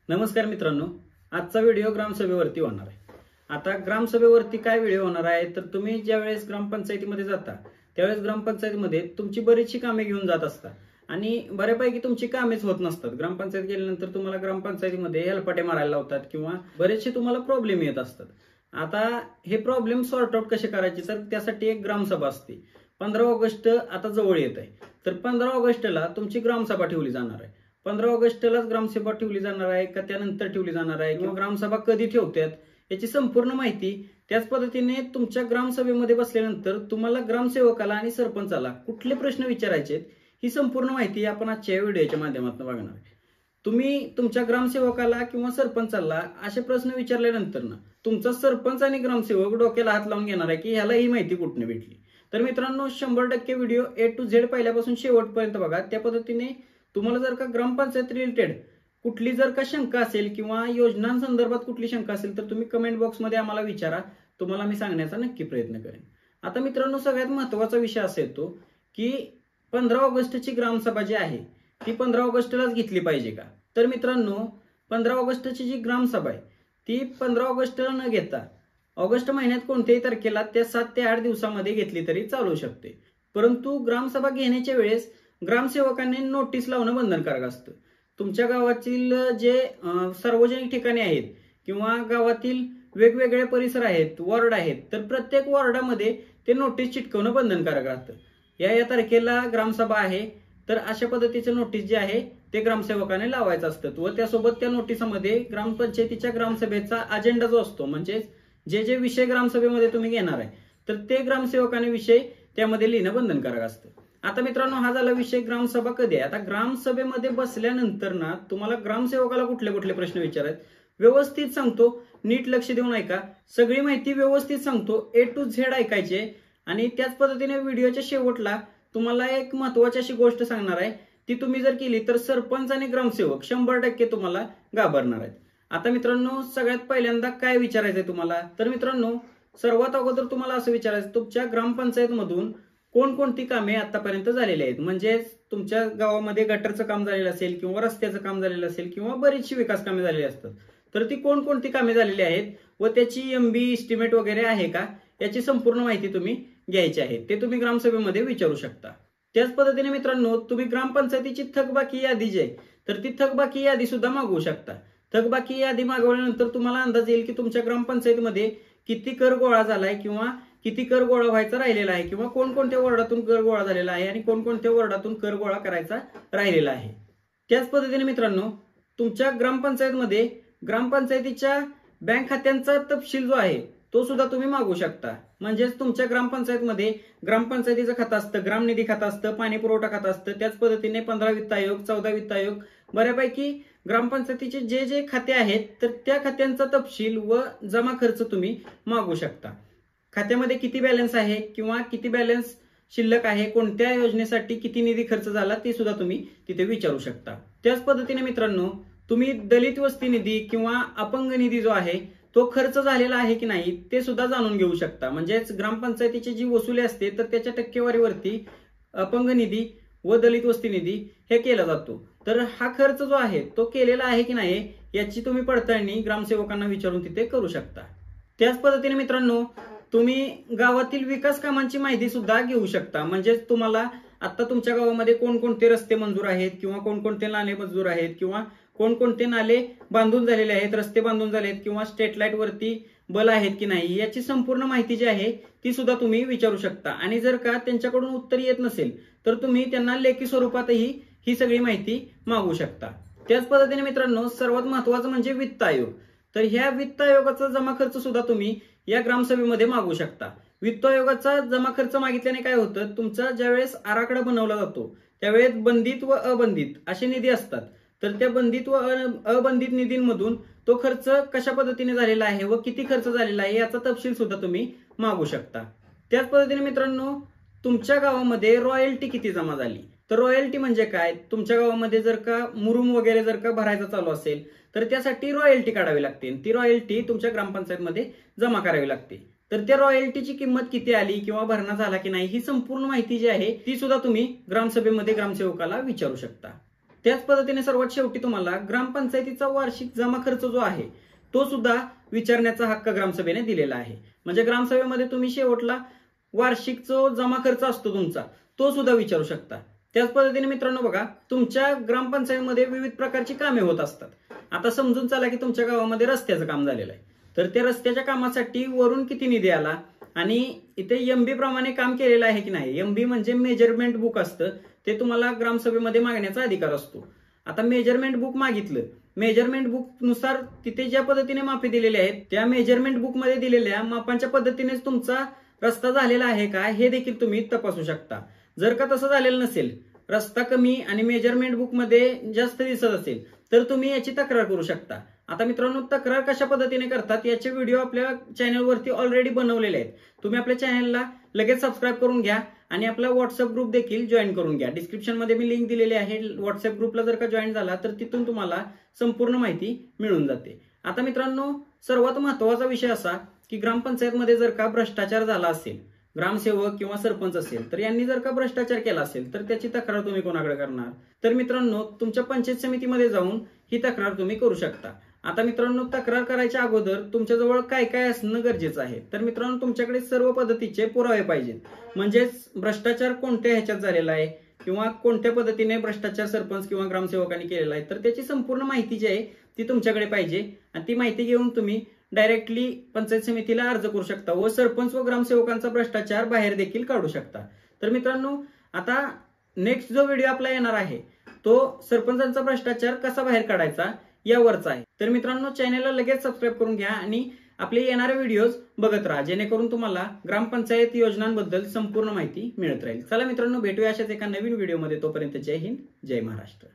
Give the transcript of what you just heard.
नमस्कार मित्रांनो, आजचा व्हिडिओ ग्रामसभेवरती होणार आहे। आता ग्रामसभेवरती काय व्हिडिओ होणार आहे तर तुम्ही ज्यावेळेस ग्रामपंचायतीमध्ये जाता त्यावेळेस ग्रामपंचायतीमध्ये तुमची बरीचशी कामे घेऊन जात असता आणि बऱ्यापैकी तुमची कामेच होत नसतात। ग्रामपंचायत गेल्यानंतर तुम्हाला ग्रामपंचायतीमध्ये हेलपाटे मारायला लावतात किंवा बरेचसे तुम्हाला प्रॉब्लेम येत असतात। आता हे प्रॉब्लेम सॉर्ट आउट कसे करायचे तर त्यासाठी एक ग्रामसभा असते। 15 ऑगस्ट आता जवळ येत आहे, तर 15 ऑगस्टला तुमची ग्रामसभा ठेवली जाणार आहे। 15 ऑगस्टलाच ग्रामसभा ठेवली जाणार आहे का त्यानंतर ठेवली जाणार आहे किंवा ग्रामसभा कधी ठेवतात याची संपूर्ण माहिती त्याच पद्धतीने तुमच्या ग्रामसभेमध्ये बसल्यानंतर तुम्हाला ग्रामसेवकाला आणि सरपंचाला कुठले प्रश्न विचारायचे ही संपूर्ण माहिती आपण आजच्या व्हिडिओच्या माध्यमातून बघणार आहे। तुम्ही तुमच्या ग्रामसेवकाला किंवा सरपंचाला असे प्रश्न विचारल्यानंतर ना तुमचा सरपंच आणि ग्रामसेवक डोक्याला हात लावून घेणार आहे की ह्याला ही माहिती कुठून भेटली। तर मित्रांनो 100% व्हिडिओ A to Z पहिल्यापासून शेवटपर्यंत बघा। त्या पद्धतीने तुम्हाला जर का ग्रामपंचायत रिलेटेड कुठली जर का शंका असेल किंवा योजनांसंदर्भात कुठली शंका असेल तर तुम्ही कमेंट बॉक्समध्ये आम्हाला विचारा, तुम्हाला मी सांगण्याचा नक्की प्रयत्न करेन। आता मित्रांनो सगळ्यात महत्त्वाचा विषय असा येतो की 15 ऑगस्टची ग्रामसभा जी आहे ती 15 ऑगस्टलाच घेतली पाहिजे का। तर मित्रांनो 15 ऑगस्टची जी ग्रामसभा आहे ती 15 ऑगस्टला न घेता ऑगस्ट महिन्यात कोणत्याही तारखेला त्या 7 ते 8 दिवसामध्ये घेतली तरी चालू शकते। परंतु ग्रामसभा घेण्याच्या वेळेस ग्रामसेवकांनी नोटीस लावणं बंधनकारक असतं। तुमच्या गावातील जे सार्वजनिक ठिकाणे आहेत किंवा गावातील वेगवेगळे परिसर आहेत, वॉर्ड आहेत, तर प्रत्येक वॉर्डामध्ये ते नोटीस चिटकवणं बंधनकारक असतं। या तारखेला ग्रामसभा आहे तर अशा पद्धतीचं नोटीस जे आहे ते ग्रामसेवकाने लावायचं असतं व त्यासोबत त्या नोटीसमध्ये ग्रामपंचायतीच्या ग्रामसभेचा अजेंडा जो असतो म्हणजे जे विषय ग्रामसभेमध्ये तुम्ही घेणार आहे तर ते ग्रामसेवकाने विषय त्यामध्ये लिहिणं बंधनकारक असतं। आता मित्रांनो हा झाला विषय ग्रामसभा कधी आहे। आता ग्रामसभेमध्ये बसल्यानंतर ना तुम्हाला ग्रामसेवकाला कुठले कुठले प्रश्न विचारायचे व्यवस्थित सांगतो, नीट लक्ष देऊन ऐका, सगळी माहिती व्यवस्थित सांगतो, A to Z ऐकायचे। आणि त्याच पद्धतीने व्हिडिओच्या शेवटला तुम्हाला एक महत्त्वाची अशी गोष्ट सांगणार आहे, ती तुम्ही जर केली तर सरपंच आणि ग्रामसेवक 100% तुम्हाला घाबरणार आहेत। आता मित्रांनो सगळ्यात पहिल्यांदा काय विचारायचंय तुम्हाला तर मित्रांनो सर्वात अगोदर तुम्हाला असं विचारायचं तुमच्या ग्रामपंचायतमधून कोणकोणती कामे आतापर्यंत झालेली आहेत, म्हणजे तुमच्या गावामध्ये गटरचं काम झालेलं असेल किंवा रस्त्याचं काम झालेलं असेल किंवा बरीचशी विकास कामे झालेली असतात, तर ती कोणकोणती कामे झालेली आहेत व त्याची MB एस्टिमेट वगैरे आहे का याची संपूर्ण माहिती तुम्ही घ्यायची आहे। ते तुम्ही ग्रामसभेमध्ये विचारू शकता। त्याच पद्धतीने मित्रांनो तुम्ही ग्रामपंचायतीची थकबाकी यादी जी आहे तर ती थकबाकी यादी सुद्धा मागवू शकता। थकबाकी यादी मागवल्यानंतर तुम्हाला अंदाज येईल की तुमच्या ग्रामपंचायतीमध्ये किती कर गोळा झालाय किंवा किती कर गोळा व्हायचा राहिलेला आहे किंवा कोणकोणत्या वॉर्डातून कर गोळा झालेला आहे आणि कोणकोणत्या वॉर्डातून कर गोळा करायचा राहिलेला आहे। त्याच पद्धतीने मित्रांनो तुमच्या ग्रामपंचायतमध्ये ग्रामपंचायतीच्या बँक खात्यांचा तपशील जो आहे तो सुद्धा तुम्ही मागू शकता। म्हणजेच तुमच्या ग्रामपंचायतमध्ये ग्रामपंचायतीचं खातं असतं, ग्रामनिधी खातं असतं, पाणी पुरवठा खातं असतं, त्याच पद्धतीने 15 वित्त आयोग, 14 वित्त आयोग, बऱ्यापैकी ग्रामपंचायतीचे जे खाते आहेत तर त्या खात्यांचा तपशील व जमा खर्च तुम्ही मागू शकता। खात्यामध्ये किती बॅलन्स आहे किंवा किती बॅलन्स शिल्लक आहे, कोणत्या योजनेसाठी किती निधी खर्च झाला ते सुद्धा तुम्ही तिथे विचारू शकता। त्याच पद्धतीने मित्रांनो तुम्ही दलित वस्ती निधी किंवा अपंग निधी जो आहे तो खर्च झालेला आहे की नाही ते सुद्धा जाणून घेऊ शकता। म्हणजेच ग्रामपंचायतीची जी वसुली असते तर त्याच्या टक्केवारीवरती अपंग निधी व दलित वस्ती निधी हे केला जातो। तर हा खर्च जो आहे तो केलेला आहे की नाही याची तुम्ही पडताळणी ग्रामसेवकांना विचारून तिथे करू शकता। त्याच पद्धतीने मित्रांनो तुम्ही गावातील विकास कामांची माहिती सुद्धा घेऊ शकता। म्हणजे तुम्हाला आता तुमच्या गावामध्ये कोणकोणते रस्ते मंजूर आहेत किंवा कोणकोणते नाले मंजूर आहेत किंवा कोणकोणते नाले बांधून झालेले आहेत, रस्ते बांधून झाले आहेत किंवा स्ट्रीट लाईट वरती बल आहेत की नाही याची संपूर्ण माहिती जी आहे ती सुद्धा तुम्ही विचारू शकता। आणि जर का त्यांच्याकडून उत्तर येत नसेल तर तुम्ही त्यांना लेखी स्वरूपातही ही सगळी माहिती मागू शकता। त्याच पद्धतीने मित्रांनो सर्वात महत्त्वाचं म्हणजे वित्त आयोग। तर ह्या वित्त आयोगाचा जमा खर्च सुद्धा तुम्ही या ग्रामसभेमध्ये मागू शकता। वित्त आयोगाचा जमा खर्च मागितल्याने काय होतं, तुमचा ज्यावेळेस आराखडा बनवला जातो त्यावेळेस बंधित व अबंधित असे निधी असतात, तर त्या बंधित व अबंधित निधींमधून तो खर्च कशा पद्धतीने झालेला आहे व किती खर्च झालेला आहे याचा तपशील सुद्धा तुम्ही मागू शकता। त्याच पद्धतीने मित्रांनो तुमच्या गावामध्ये रॉयल्टी किती जमा झाली, तर रॉयल्टी म्हणजे काय, तुमच्या गावामध्ये जर का मुरुम वगैरे जर का भरायचा चालू असेल तर त्यासाठी रॉयल्टी काढावी लागते, ती रॉयल्टी तुमच्या ग्रामपंचायतमध्ये जमा करावी लागते। तर त्या रॉयल्टीची किंमत किती आली किंवा भरणा झाला की नाही ही संपूर्ण माहिती जी आहे ती सुद्धा तुम्ही ग्रामसभेमध्ये ग्रामसेवकाला विचारू शकता। त्याच पद्धतीने सर्वात शेवटी तुम्हाला ग्रामपंचायतीचा वार्षिक जमा खर्च जो आहे तो सुद्धा विचारण्याचा हक्क ग्रामसभेने दिलेला आहे. म्हणजे ग्रामसभेमध्ये तुम्ही शेवटला वार्षिक जो जमा खर्च असतो तुमचा तो सुद्धा विचारू शकता. त्याच पद्धतीने मित्रांनो बघा, तुमच्या ग्रामपंचायतीमध्ये विविध प्रकारची कामे होत असतात. आता समजून चला की तुमच्या गावामध्ये रस्त्याचं काम झालेलं आहे, तर त्या रस्त्याच्या कामासाठी वरून किती निधी आला आणि इथे एमबी प्रमाणे काम केलेलं आहे की नाही. एमबी म्हणजे मेजरमेंट बुक असतं, ते तुम्हाला ग्रामसभेमध्ये मागण्याचा अधिकार असतो. आता मेजरमेंट बुक मागितलं, मेजरमेंट बुक नुसार तिथे ज्या पद्धतीने मापे दिलेले आहेत त्या मेजरमेंट बुक मध्ये दिलेल्या मापांच्या पद्धतीनेच तुमचा रस्ता झालेला आहे का हे देखील तुम्ही तपासू शकता. जर का तसं झालेलं नसेल, रस्ता कमी आणि मेजरमेंट बुक मध्ये जास्त दिसत असेल, तर तुम्ही याची तक्रार करू शकता. आता मित्रांनो, तक्रार कशा पद्धतीने करतात याचे व्हिडिओ आपल्या चॅनलवरती ऑलरेडी बनवलेले आहेत. तुम्ही आपल्या चॅनलला लगेच सबस्क्राईब करून घ्या आणि आपला व्हॉट्सअप ग्रुप देखील जॉईन करून घ्या. डिस्क्रिप्शन मध्ये मी लिंक दिलेली आहे. व्हॉट्सअप ग्रुपला जर का जॉईन झाला तर तिथून तुम्हाला संपूर्ण माहिती मिळून जाते. आता मित्रांनो, सर्वात महत्वाचा विषय असा की ग्रामपंचायतमध्ये जर का भ्रष्टाचार झाला असेल, ग्रामसेवक किंवा सरपंच असेल, तर यांनी जर का भ्रष्टाचार केला असेल तर त्याची तक्रार तुम्ही कोणाकडे करणार? तर मित्रांनो, तुमच्या पंचायत समितीमध्ये जाऊन ही तक्रार तुम्ही करू शकता. आता मित्रांनो, तक्रार करायच्या अगोदर तुमच्याजवळ काय काय असणं गरजेचं आहे? तर मित्रांनो, तुमच्याकडे सर्व पद्धतीचे पुरावे पाहिजेत. म्हणजेच भ्रष्टाचार कोणत्या ह्याच्यात झालेला आहे किंवा कोणत्या पद्धतीने भ्रष्टाचार सरपंच किंवा ग्रामसेवकांनी केलेला आहे, तर त्याची संपूर्ण माहिती जी आहे ती तुमच्याकडे पाहिजे. आणि ती माहिती घेऊन तुम्ही डायरेक्टली पंचायत समितीला अर्ज करू शकता व सरपंच व ग्रामसेवकांचा भ्रष्टाचार बाहेर देखील काढू शकता. तर मित्रांनो, आता नेक्स्ट जो व्हिडिओ आपला येणार आहे तो सरपंचांचा भ्रष्टाचार कसा बाहेर काढायचा यावरचा आहे. तर मित्रांनो, चॅनलला लगेच सबस्क्राईब करून घ्या आणि आपले येणारे व्हिडिओज बघत राहा, जेणेकरून तुम्हाला ग्रामपंचायत योजनांबद्दल संपूर्ण माहिती मिळत राहील. चला मित्रांनो, भेटूया अशाच एका नवीन व्हिडिओमध्ये. तोपर्यंत जय हिंद, जय महाराष्ट्र.